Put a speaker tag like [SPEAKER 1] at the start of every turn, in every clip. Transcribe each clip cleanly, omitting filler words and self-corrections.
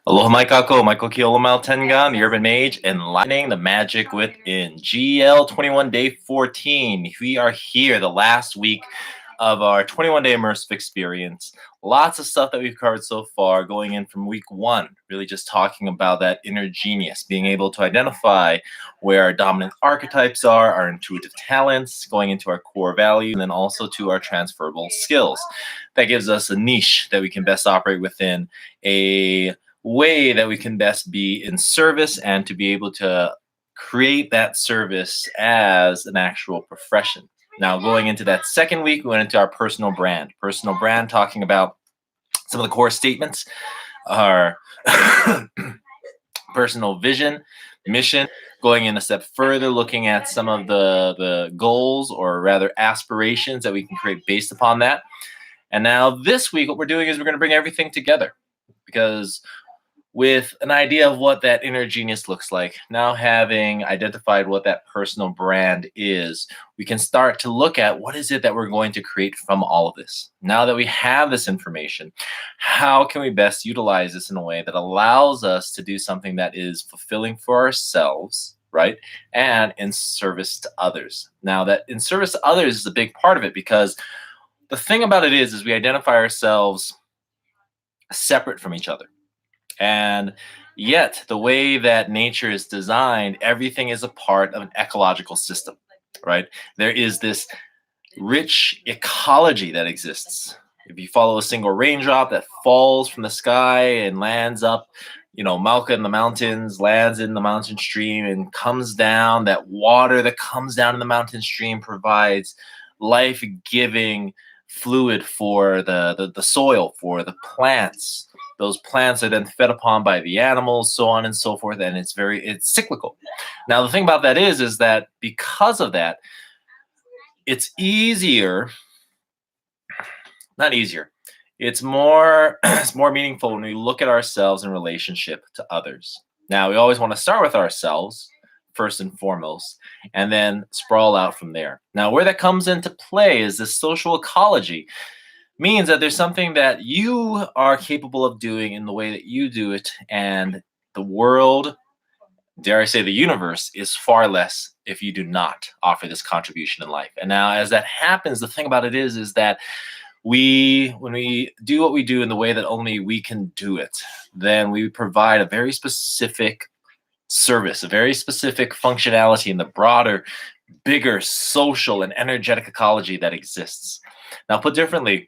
[SPEAKER 1] Aloha mai kako, Michael Keolamau Tengan, the Urban Mage, enlightening the magic within. GL21 Day 14. We are here the last week of our 21-day immersive experience. Lots of stuff that we've covered so far, going in from week one, really just talking about that inner genius, being able to identify where our dominant archetypes are, our intuitive talents, going into our core values, and then also to our transferable skills. That gives us a niche that we can best operate within, a way that we can best be in service and to be able to create that service as an actual profession. Now, going into that second week, we went into our personal brand. Personal brand, talking about some of the core statements, our personal vision, mission, going in a step further, looking at some of the goals, or rather aspirations, that we can create based upon that. And now this week, what we're doing is we're going to bring everything together, because with an idea of what that inner genius looks like, now having identified what that personal brand is, we can start to look at what is it that we're going to create from all of this. Now that we have this information, how can we best utilize this in a way that allows us to do something that is fulfilling for ourselves, right? And in service to others. Now, that in service to others is a big part of it, because the thing about it is we identify ourselves separate from each other. And yet, the way that nature is designed, everything is a part of an ecological system, right? There is this rich ecology that exists. If you follow a single raindrop that falls from the sky and lands up, Malka in the mountains, lands in the mountain stream and comes down, that water that comes down in the mountain stream provides life-giving fluid for the soil, for the plants. Those plants are then fed upon by the animals, so on and so forth, and it's cyclical. Now, the thing about that is that because of that, it's not easier. It's more it's more meaningful when we look at ourselves in relationship to others. Now, we always want to start with ourselves first and foremost, and then sprawl out from there. Now, where that comes into play is this social ecology. Means that there's something that you are capable of doing in the way that you do it, and the world, dare I say the universe, is far less if you do not offer this contribution in life. And now, as that happens, the thing about it is that when we do what we do in the way that only we can do it, then we provide a very specific service, a very specific functionality in the broader, bigger social and energetic ecology that exists. Now, put differently,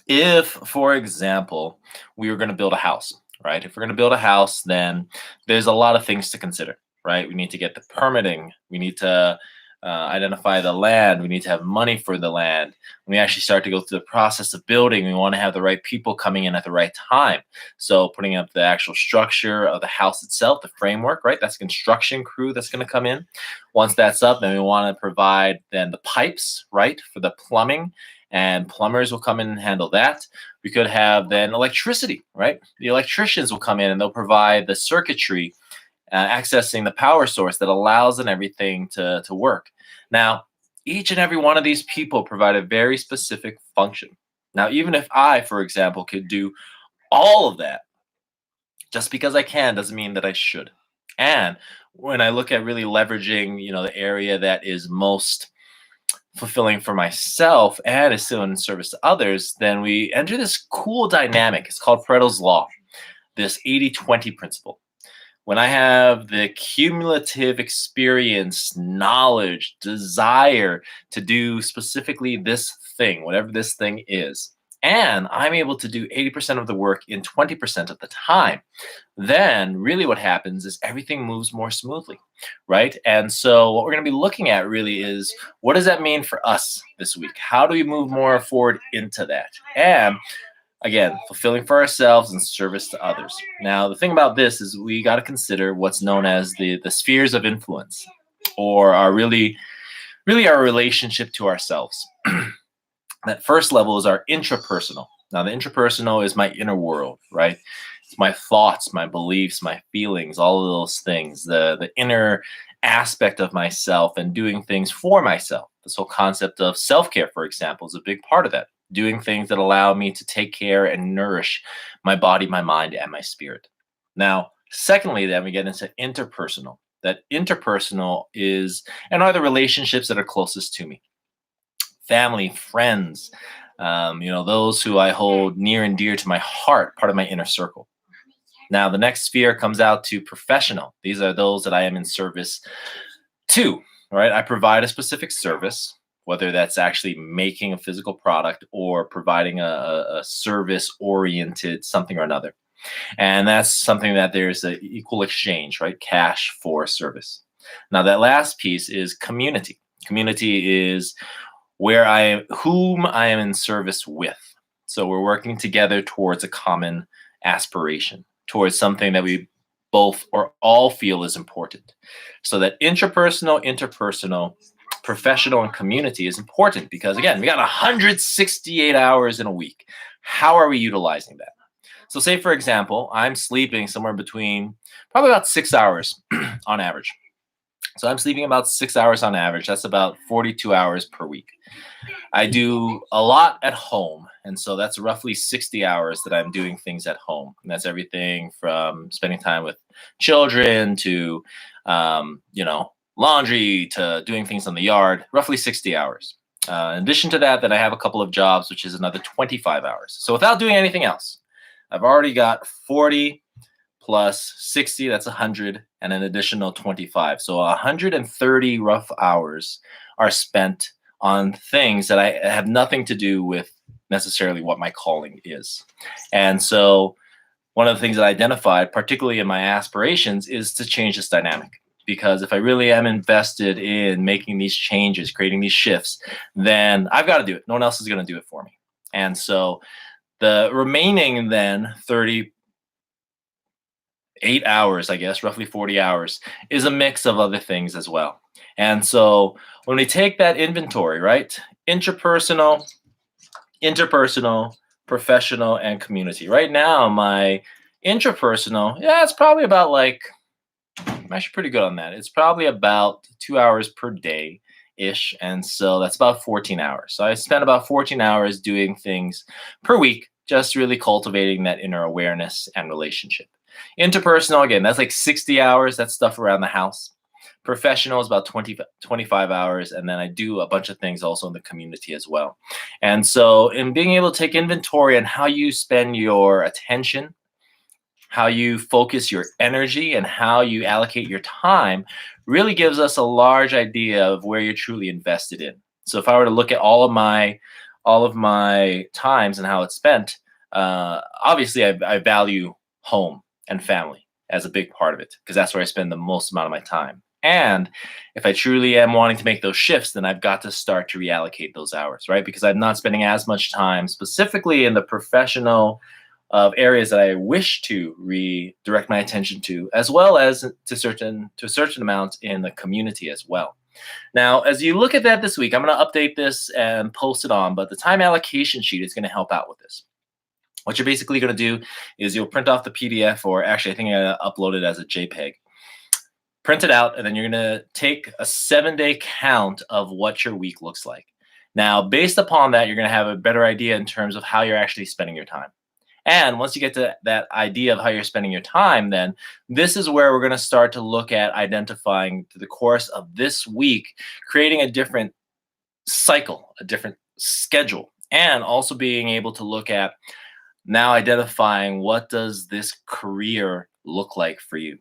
[SPEAKER 1] if, for example, we were going to build a house, right? If we're going to build a house, then there's a lot of things to consider, right? We need to get the permitting. We need to identify the land. We need to have money for the land. When we actually start to go through the process of building, we want to have the right people coming in at the right time. So putting up the actual structure of the house itself, the framework, right? That's construction crew that's going to come in. Once that's up, then we want to provide then the pipes, right, for the plumbing. And plumbers will come in and handle that. We could have then electricity, right? The electricians will come in and they'll provide the circuitry, accessing the power source that allows and everything to work. Now, each and every one of these people provide a very specific function. Now, even if I, for example, could do all of that, just because I can doesn't mean that I should. And when I look at really leveraging, the area that is most fulfilling for myself and is still in service to others, then we enter this cool dynamic. It's called Pareto's Law, this 80-20 principle. When I have the cumulative experience, knowledge, desire to do specifically this thing, whatever this thing is, and I'm able to do 80% of the work in 20% of the time, then really what happens is everything moves more smoothly, right? And so what we're going to be looking at really is, what does that mean for us this week? How do we move more forward into that? And again, fulfilling for ourselves and service to others. Now, the thing about this is we got to consider what's known as the spheres of influence, or our really our relationship to ourselves. That first level is our intrapersonal. Now, the intrapersonal is my inner world, right? It's my thoughts, my beliefs, my feelings, all of those things, the inner aspect of myself and doing things for myself. This whole concept of self-care, for example, is a big part of that. doing things that allow me to take care and nourish my body, my mind, and my spirit. Now, secondly, then we get into interpersonal. That interpersonal is and are the relationships that are closest to me, family, friends, those who I hold near and dear to my heart, part of my inner circle. Now, the next sphere comes out to professional. These are those that I am in service to, right? I provide a specific service, whether that's actually making a physical product or providing a service oriented something or another. And that's something that there's an equal exchange, right? Cash for service. Now, that last piece is community. Community is whom I am in service with. So we're working together towards a common aspiration, towards something that we both or all feel is important. So that intrapersonal, interpersonal, professional, and community is important because, again, we got 168 hours in a week. How are we utilizing that? So say, for example, I'm sleeping somewhere between probably about 6 hours on average. So I'm sleeping about 6 hours on average. That's about 42 hours per week. I do a lot at home. And so that's roughly 60 hours that I'm doing things at home. And that's everything from spending time with children to, laundry to doing things on the yard, roughly 60 hours. In addition to that, then I have a couple of jobs, which is another 25 hours. So without doing anything else, I've already got 40 plus 60, that's 100, and an additional 25. So 130 rough hours are spent on things that I have nothing to do with necessarily what my calling is. And so one of the things that I identified, particularly in my aspirations, is to change this dynamic. Because if I really am invested in making these changes, creating these shifts, then I've got to do it. No one else is going to do it for me. And so the remaining then 38 hours, I guess, roughly 40 hours, is a mix of other things as well. And so when we take that inventory, right, intrapersonal, interpersonal, professional, and community. Right now, my intrapersonal, it's probably about I'm actually pretty good on that. It's probably about 2 hours per day ish. And so that's about 14 hours. So I spend about 14 hours doing things per week, just really cultivating that inner awareness and relationship. Interpersonal, again, that's like 60 hours. That's stuff around the house. Professional is about 25 hours. And then I do a bunch of things also in the community as well. And so in being able to take inventory on how you spend your attention, how you focus your energy, and how you allocate your time really gives us a large idea of where you're truly invested in. So if I were to look at all of my times and how it's spent, obviously I value home and family as a big part of it because that's where I spend the most amount of my time. And if I truly am wanting to make those shifts, then I've got to start to reallocate those hours, right? Because I'm not spending as much time specifically in the professional of areas that I wish to redirect my attention to, as well as to a certain amount in the community as well. Now, as you look at that this week, I'm going to update this and post it on, but the time allocation sheet is going to help out with this. What you're basically going to do is you'll print off the PDF, or actually I think I'm going to upload it as a JPEG. Print it out, and then you're going to take a 7-day count of what your week looks like. Now, based upon that, you're going to have a better idea in terms of how you're actually spending your time. And once you get to that idea of how you're spending your time, then this is where we're going to start to look at identifying through the course of this week, creating a different cycle, a different schedule, and also being able to look at now identifying what does this career look like for you.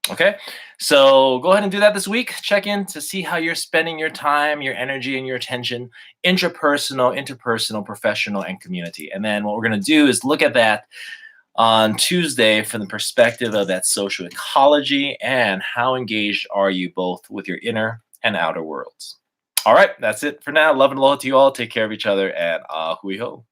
[SPEAKER 1] Okay, so go ahead and do that this week. Check in to see how you're spending your time, your energy, and your attention, intrapersonal, interpersonal, professional, and community. And then what we're going to do is look at that on Tuesday from the perspective of that social ecology and how engaged are you both with your inner and outer worlds. All right, that's it for now. Love and aloha to you all. Take care of each other, and ahui ho.